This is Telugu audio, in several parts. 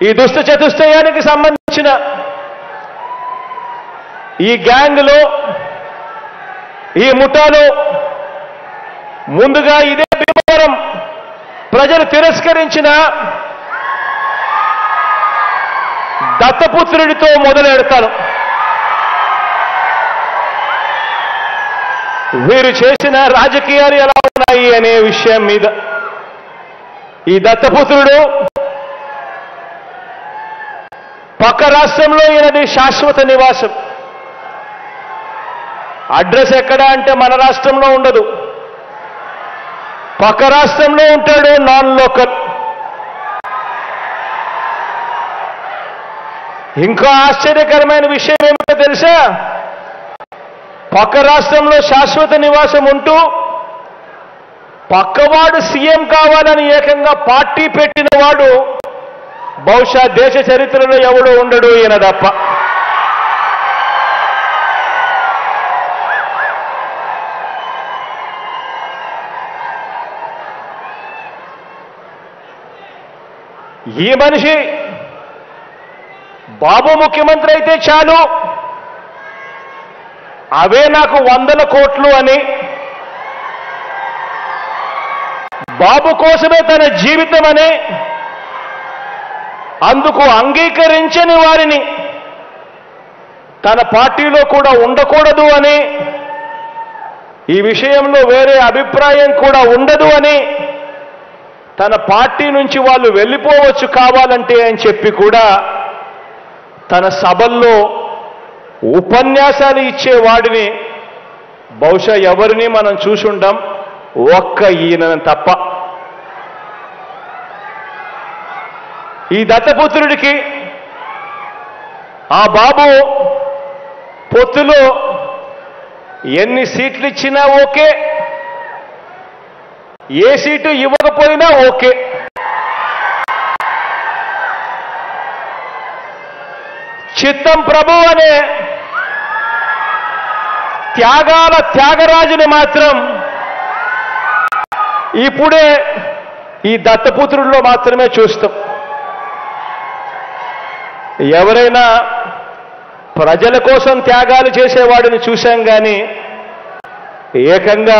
ఈ దుష్ట చతుష్టయానికి సంబంధించిన ఈ గ్యాంగ్లో, ఈ ముఠాలో ముందుగా ఇదే భీమవరం ప్రజలు తిరస్కరించిన దత్తపుత్రుడితో మొదలెడతాను. వీరు చేసిన రాజకీయాలు ఎలా ఉన్నాయి అనే విషయం మీద. ఈ దత్తపుత్రుడు పక్క రాష్ట్రంలో ఈయనది శాశ్వత నివాసం. అడ్రస్ ఎక్కడ అంటే మన రాష్ట్రంలో ఉండదు, పక్క రాష్ట్రంలో ఉంటాడు, నాన్ లోకల్. ఇంకా ఆశ్చర్యకరమైన విషయం ఏమిటో తెలుసా? పక్క రాష్ట్రంలో శాశ్వత నివాసం ఉంటూ పక్కవాడు సీఎం కావాలని ఏకంగా పార్టీ పెట్టిన వాడు బహుశా దేశ చరిత్రలో ఎవడు ఉండడు, ఈయన తప్ప. ఈ మనిషి బాబు ముఖ్యమంత్రి అయితే చాలు, అవే నాకు 100 కోట్లు అని, బాబు కోసమే తన జీవితం అని, అందుకు అంగీకరించని వారిని తన పార్టీలో కూడా ఉండకూడదు అని, ఈ విషయంలో వేరే అభిప్రాయం కూడా ఉండదు అని, తన పార్టీ నుంచి వాళ్ళు వెళ్ళిపోవచ్చు కావాలంటే అని చెప్పి కూడా తన సభల్లో ఉపన్యాసాలు ఇచ్చేవాడిని బహుశా ఎవరిని మనం చూసుంటాం, ఒక్క ఈయన తప్ప. ఈ దత్తపుత్రుడికి ఆ బాబు పొత్తులో ఎన్ని సీట్లు ఇచ్చినా ఓకే, ఏ సీటు ఇవ్వకపోయినా ఓకే. చిత్తం ప్రభు అనే త్యాగాల త్యాగరాజుని మాత్రం ఇప్పుడే ఈ దత్తపుత్రుల్లో మాత్రమే చూస్తాం. ఎవరైనా ప్రజల కోసం త్యాగాలు చేసేవాడిని చూశాం కానీ ఏకంగా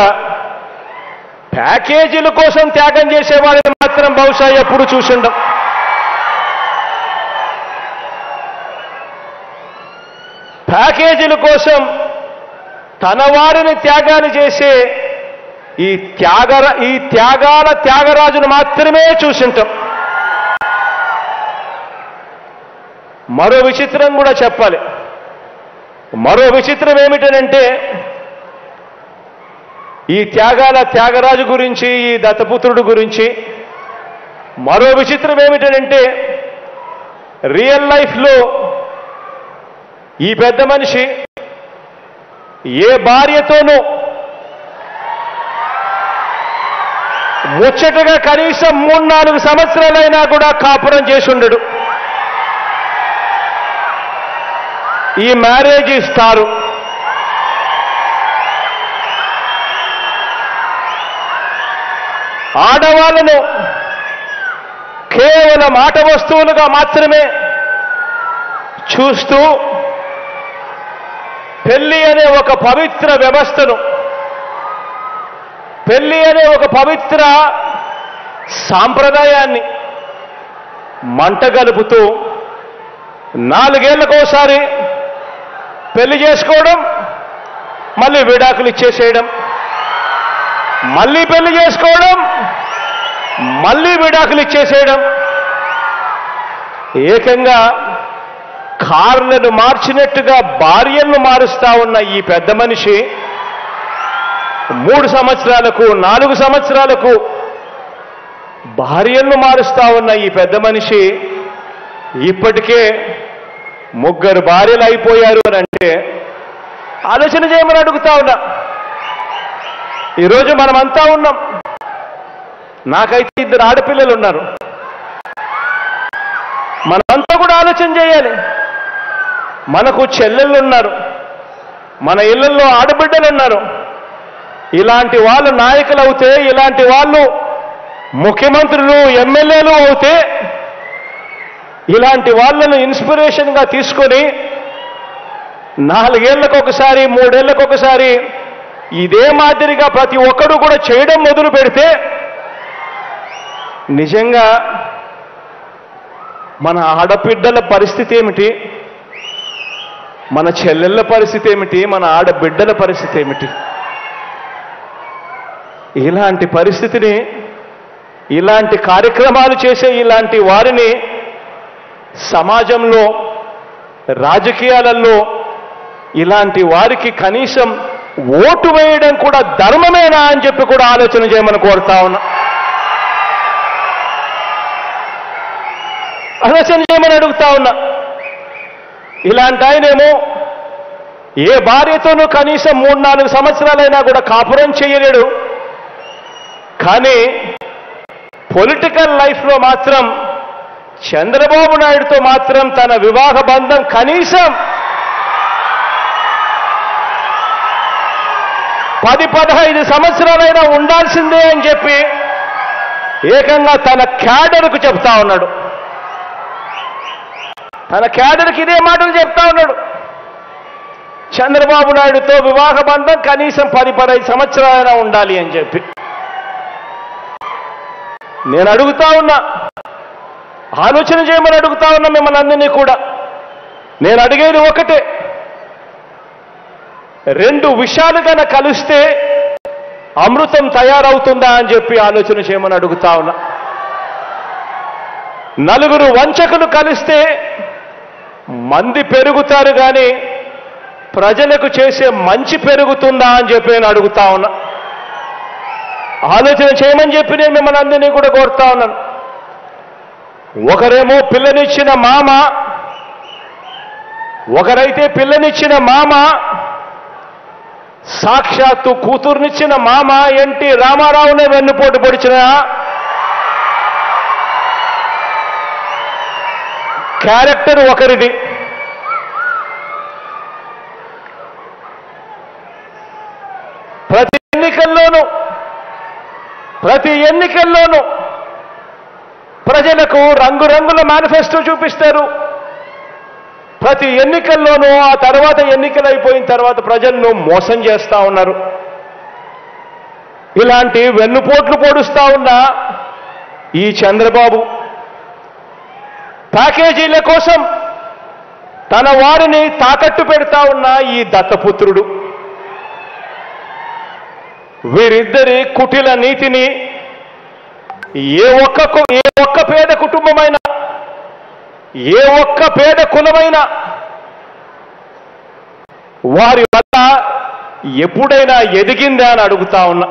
ప్యాకేజీల కోసం త్యాగం చేసేవాడిని మాత్రం బహుశా ఎప్పుడు చూసుండం. ప్యాకేజీల కోసం తన వారిని త్యాగాలు చేసే ఈ త్యాగాల త్యాగరాజును మాత్రమే చూసింటాం. మరో విచిత్రం కూడా చెప్పాలి. మరో విచిత్రం ఏమిటనంటే ఈ త్యాగాల త్యాగరాజు గురించి, ఈ దత్తపుత్రుడు గురించి మరో విచిత్రం ఏమిటనంటే రియల్ లైఫ్లో ఈ పెద్ద మనిషి ఏ భార్యతోనూ ముచ్చటగా కనీసం 3-4 సంవత్సరాలైనా కూడా కాపురం చేసి ఉండడు. ఈ మ్యారేజ్ ఇస్తారు. ఆడవాళ్ళను కేవలం ఆట వస్తువులుగా మాత్రమే చూస్తూ పెళ్లి అనే ఒక పవిత్ర వ్యవస్థను, పెళ్లి అనే ఒక పవిత్ర సాంప్రదాయాన్ని మంటగలుపుతూ 4 ఏళ్లకోసారి పెళ్లి చేసుకోవడం, మళ్ళీ విడాకులు ఇచ్చేసేయడం, మళ్ళీ పెళ్లి చేసుకోవడం, మళ్ళీ విడాకులు ఇచ్చేసేయడం, ఏకంగా కార్లను మార్చినట్టుగా భార్యలను మారుస్తా ఉన్న ఈ పెద్ద మనిషి 3 సంవత్సరాలకు 4 సంవత్సరాలకు భార్యలను మారుస్తా ఉన్న ఈ పెద్ద మనిషి ఇప్పటికే 3 భార్యలు అయిపోయారు అని అంటే ఆలోచన చేయమని అడుగుతా ఉన్నా. ఈరోజు మనమంతా ఉన్నాం. నాకైతే 2 ఆడపిల్లలు ఉన్నారు. మనమంతా కూడా ఆలోచన చేయాలి. మనకు చెల్లెళ్ళు ఉన్నారు, మన ఇళ్లలో ఆడబిడ్డలు ఉన్నారు. ఇలాంటి వాళ్ళు నాయకులు అవుతే, ఇలాంటి వాళ్ళు ముఖ్యమంత్రులు, ఎమ్మెల్యేలు అవుతే ఇలాంటి వాళ్ళను ఇన్స్పిరేషన్గా తీసుకొని 4 ఏళ్లకొకసారి 3 ఏళ్లకొకసారి ఇదే మాదిరిగా ప్రతి ఒక్కడు కూడా చేయడం మొదలు పెడితే నిజంగా మన ఆడబిడ్డల పరిస్థితి ఏమిటి, మన చెల్లెళ్ళ పరిస్థితి ఏమిటి, మన ఆడబిడ్డల పరిస్థితి ఏమిటి? ఇలాంటి పరిస్థితిని, ఇలాంటి కార్యక్రమాలు చేసే ఇలాంటి వారిని సమాజంలో, రాజకీయాలలో ఇలాంటి వారికి కనీసం ఓటు వేయడం కూడా ధర్మమేనా అని చెప్పి కూడా ఆలోచన చేయమని కోరుతా ఉన్నా. ఆలోచన చేయమని అడుగుతా ఉన్నా. ఇలాంటి ఆయనేమో ఏ భార్యతోనూ కనీసం 3-4 సంవత్సరాలైనా కూడా కాపురం చేయలేడు. కానీ పొలిటికల్ లైఫ్లో మాత్రం చంద్రబాబు నాయుడుతో మాత్రం తన వివాహ బంధం కనీసం 10-15 సంవత్సరాలైనా ఉండాల్సిందే అని చెప్పి ఏకంగా తన క్యాడర్కు చెప్తా ఉన్నాడు. తన క్యాడర్కి ఇదే మాటలు చెప్తా ఉన్నాడు. చంద్రబాబు నాయుడుతో వివాహ బంధం కనీసం 10-15 సంవత్సరాలైనా ఉండాలి అని చెప్పి. నేను అడుగుతా ఉన్నా, ఆలోచన చేయమని అడుగుతా ఉన్నా మిమ్మల్ని అందరినీ కూడా. నేను అడిగేది ఒకటే, 2 విషయాలు కన్నా కలిస్తే అమృతం తయారవుతుందా అని చెప్పి ఆలోచన చేయమని అడుగుతా ఉన్నా. 4 వంచకులు కలిస్తే మంది పెరుగుతారు కానీ ప్రజలకు చేసే మంచి పెరుగుతుందా అని చెప్పి నేను అడుగుతా ఉన్నా. ఆలోచన చేయమని చెప్పి నేను మిమ్మల్ని అందరినీ కూడా కోరుతా ఉన్నాను. ఒకరేమో పిల్లనిచ్చిన మామ, ఒకరైతే పిల్లనిచ్చిన మామ, సాక్షాత్తు కూతుర్నిచ్చిన మామ ఎన్టీ రామారావునే వెన్నుపోటు పొడిచిన క్యారెక్టర్ ఒకరిది. ప్రతి ఎన్నికల్లోనూ ప్రజలకు రంగురంగుల మేనిఫెస్టో చూపిస్తారు. ప్రతి ఎన్నికల్లోనూ ఆ తర్వాత ఎన్నికలు అయిపోయిన తర్వాత ప్రజలను మోసం చేస్తా ఉన్నారు. ఇలాంటి వెన్నుపోట్లు పొడుస్తా ఉన్న ఈ చంద్రబాబు ప్యాకేజీల కోసం తన వారిని తాకట్టు పెడతా ఉన్న ఈ దత్తపుత్రుడు, వీరిద్దరి కుటిల నీతిని ఏ ఒక్క పేద కుటుంబమైనా, ఏ ఒక్క పేద కులమైనా వారి వల్ల ఎప్పుడైనా ఎదిగిందా అని అడుగుతా ఉన్నా.